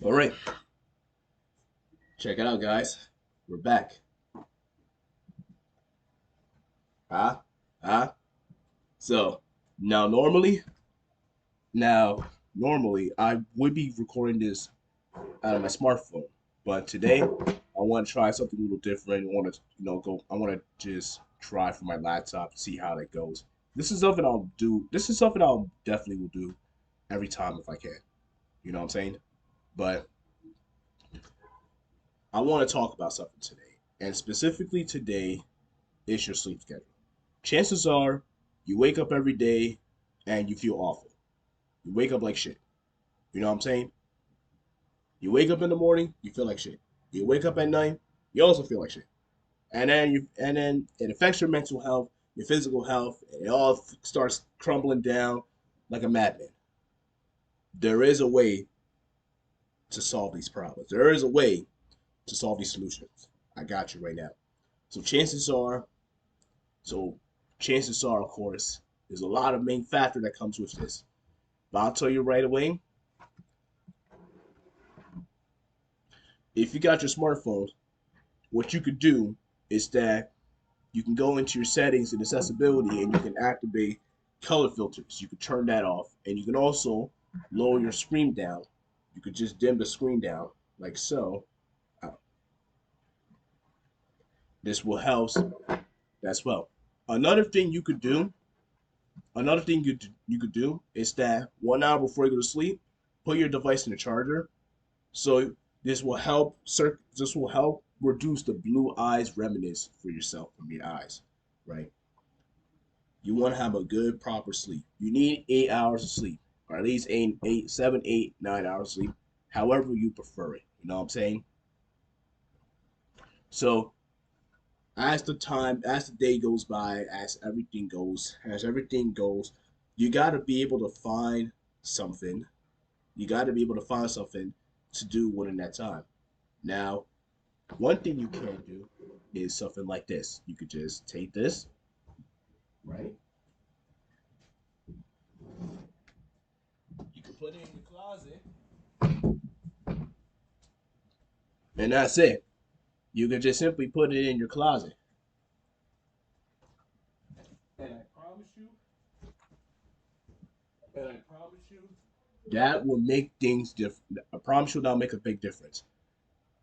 All right, check it out, guys. We're back. Huh? Huh? So now, now normally, I would be recording this out of my smartphone, but today I want to try something a little different. I want to, go. I want to just try for my laptop, see how that goes. This is something I'll do. This is something I'll definitely will do every time if I can. You know what I'm saying? But I want to talk about something today, and specifically today is your sleep schedule. Chances are you wake up every day and you feel awful. You wake up like shit. You know what I'm saying? You wake up in the morning, you feel like shit. You wake up at night, you also feel like shit. And then it affects your mental health, your physical health, and it all starts crumbling down like a madman. There is a way to solve these problems. There is a way to solve these solutions. I got you right now. So chances are, so chances are, of course, there's a lot of main factor that comes with this. But I'll tell you right away, if you got your smartphone, what you could do is that you can go into your settings and accessibility and you can activate color filters. You can turn that off. And you can also lower your screen down. You could just dim the screen down like so. This will help as well. Another thing you could do, another thing you could do is that 1 hour before you go to sleep, put your device in the charger. So this will help reduce the blue eyes remnants for yourself from your eyes, right? You want to have a good proper sleep. You need 8 hours of sleep, or at least 7, 8, 9 hours of sleep, however you prefer it. You know what I'm saying? So as the day goes by, as everything goes, you got to be able to find something. You got to be able to find something to do within that time. Now, one thing you can do is something like this. You could just take this, right? You can put it in your closet, and that's it. You can just simply put it in your closet. And I promise you, and I promise you, that will make things different. I promise you that'll make a big difference.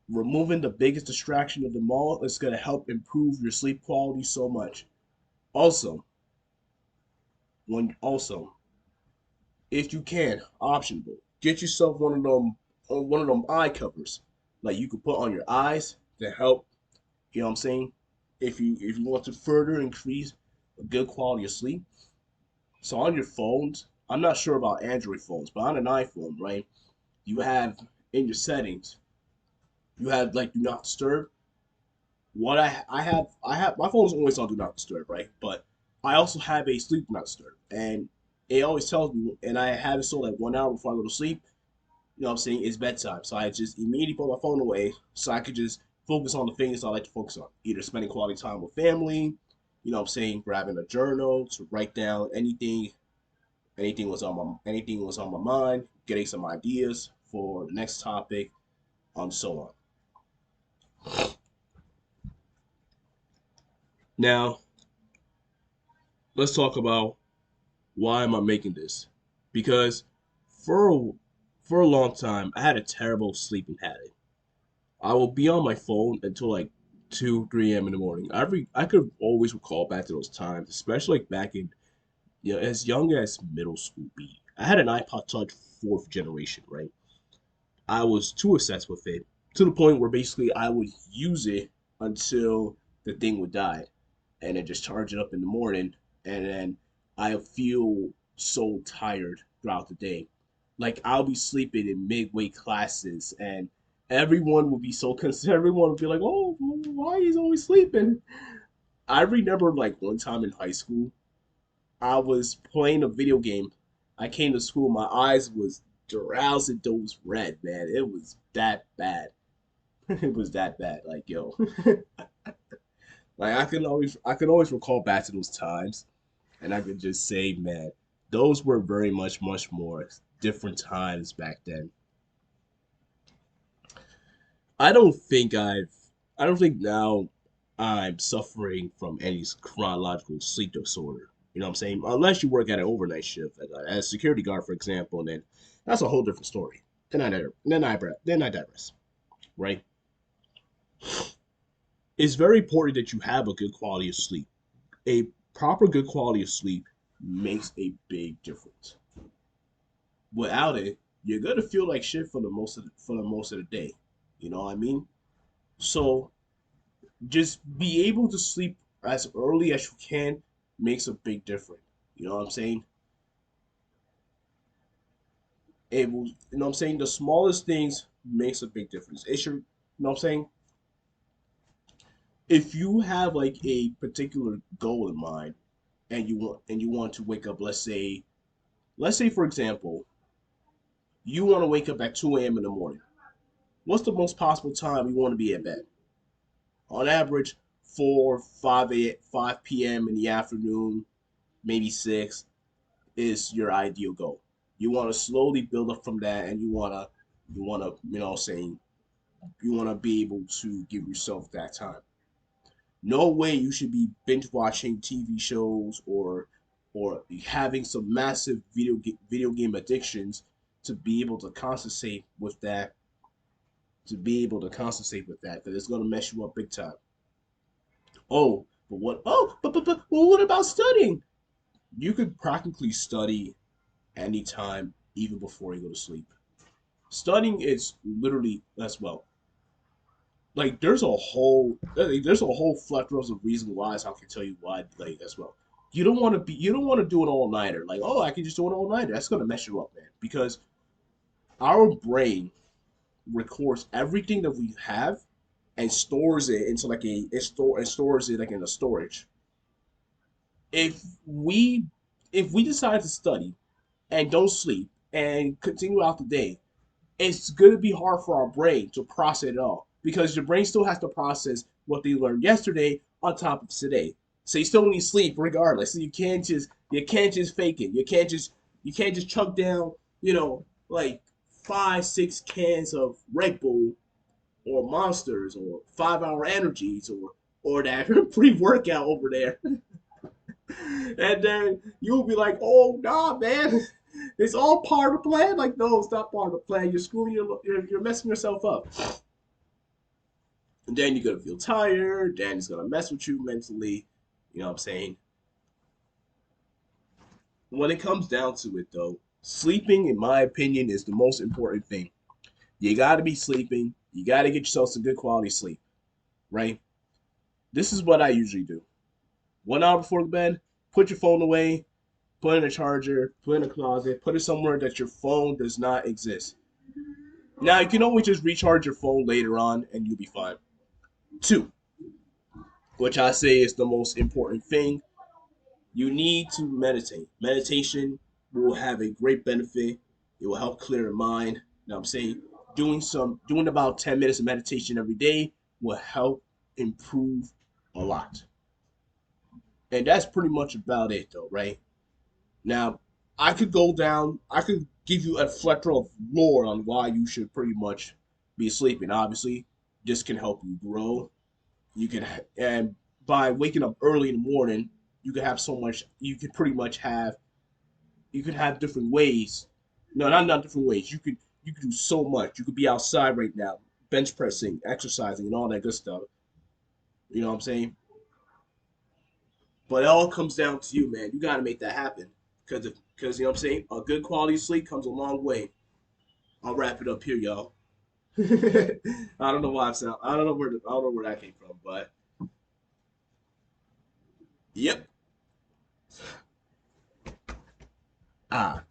Removing the biggest distraction of them all is going to help improve your sleep quality so much. Also, also, if you can, optional, get yourself one of them eye covers, like you could put on your eyes to help. You know what I'm saying? If you want to further increase a good quality of sleep, so on your phones, I'm not sure about Android phones, but on an iPhone, right? You have in your settings, you have like do not disturb. What I have my phone is always on do not disturb, right? But I also have a sleep do not disturb, and it always tells me, and I have it so like 1 hour before I go to sleep. You know what I'm saying? It's bedtime, so I just immediately put my phone away so I could just focus on the things I like to focus on, either spending quality time with family. You know what I'm saying? Grabbing a journal to write down anything was on my mind, getting some ideas for the next topic, so on. Now, let's talk about why am I making this? Because for a, for a long time, I had a terrible sleeping habit. I will be on my phone until like 2, 3 a.m. in the morning. I could always recall back to those times, especially like back in as young as middle school. B. I had an iPod Touch fourth generation, right? I was too obsessed with it to the point where basically I would use it until the thing would die, and then just charge it up in the morning, and then I feel so tired throughout the day. Like I'll be sleeping in midway classes, and everyone would be so concerned. Everyone would be like, "Oh, why is he always sleeping?" I remember like one time in high school, I was playing a video game. I came to school, my eyes was drowsy, those red, man. It was that bad. It was that bad. Like yo, like I can always recall back to those times, and I could just say, man, those were very much more different times back then. I don't think I've I don't think now I'm suffering from any chronological sleep disorder. You know what I'm saying? Unless you work at an overnight shift, like as a security guard, for example, and then that's a whole different story. Then I digress. Right? It's very important that you have a good quality of sleep. A proper good quality of sleep makes a big difference. Without it, you're gonna feel like shit for the most of the day. You know what I mean? So just be able to sleep as early as you can makes a big difference. You know what I'm saying? You know what I'm saying? The smallest things makes a big difference. You know what I'm saying? If you have like a particular goal in mind and you want to wake up, let's say for example, you want to wake up at 2 a.m. in the morning. What's the most possible time you want to be in bed? On average, 4, 5 p.m. in the afternoon, maybe 6 is your ideal goal. You want to slowly build up from that, and you know, saying you want to be able to give yourself that time. No way you should be binge watching TV shows or having some massive video game addictions to be able to compensate with that. To be able to compensate with that, that it's going to mess you up big time. Oh, but what? Oh, but well, what about studying? You could practically study anytime, even before you go to sleep. Studying is literally as well. Like there's a whole plethora of reasons why. So I can tell you why. Like as well. You don't want to do an all nighter. Like oh, I can just do an all nighter. That's gonna mess you up, man. Because our brain records everything that we have and stores it into like it stores it like in a storage. If we if we decide to study and don't sleep and continue out the day, it's going to be hard for our brain to process it all because your brain still has to process what they learned yesterday on top of today. So you still need sleep regardless. So you can't just fake it. You can't just chug down, you know, like 5, 6 cans of Red Bull or Monsters or 5 Hour Energies or that pre workout over there. And then you'll be like, oh nah, man, it's all part of the plan. Like, no, it's not part of the plan. You're messing yourself up. And then you're gonna feel tired. Then it's gonna mess with you mentally. You know what I'm saying? When it comes down to it, though, sleeping, in my opinion, is the most important thing. You gotta be sleeping. You gotta get yourself some good quality sleep, right? This is what I usually do. 1 hour before bed, put your phone away, put it in a charger, put it in a closet, put it somewhere that your phone does not exist. Now you can always just recharge your phone later on and you'll be fine. Two, which I say is the most important thing, you need to meditate. Meditation will have a great benefit. It will help clear your mind. Now I'm saying doing about 10 minutes of meditation every day will help improve a lot. And that's pretty much about it though, right? Now, I could give you a plethora of lore on why you should pretty much be sleeping. Obviously, this can help you grow. And by waking up early in the morning, you can have so much. You could have different ways. No, not different ways. You could do so much. You could be outside right now, bench pressing, exercising, and all that good stuff. You know what I'm saying? But it all comes down to you, man. You got to make that happen. Because you know what I'm saying? A good quality sleep comes a long way. I'll wrap it up here, y'all. I don't know why I don't know where that came from, but yep. Ah,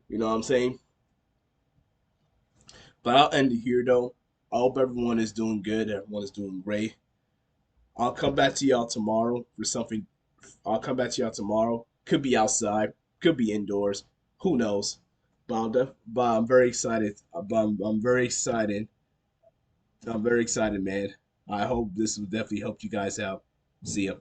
you know what I'm saying? But I'll end it here though. I hope everyone is doing good. Everyone is doing great. I'll come back to y'all tomorrow for something. I'll come back to y'all tomorrow. Could be outside, could be indoors. Who knows? But I'm very excited. I'm very excited. I'm very excited, man. I hope this will definitely help you guys out. See ya.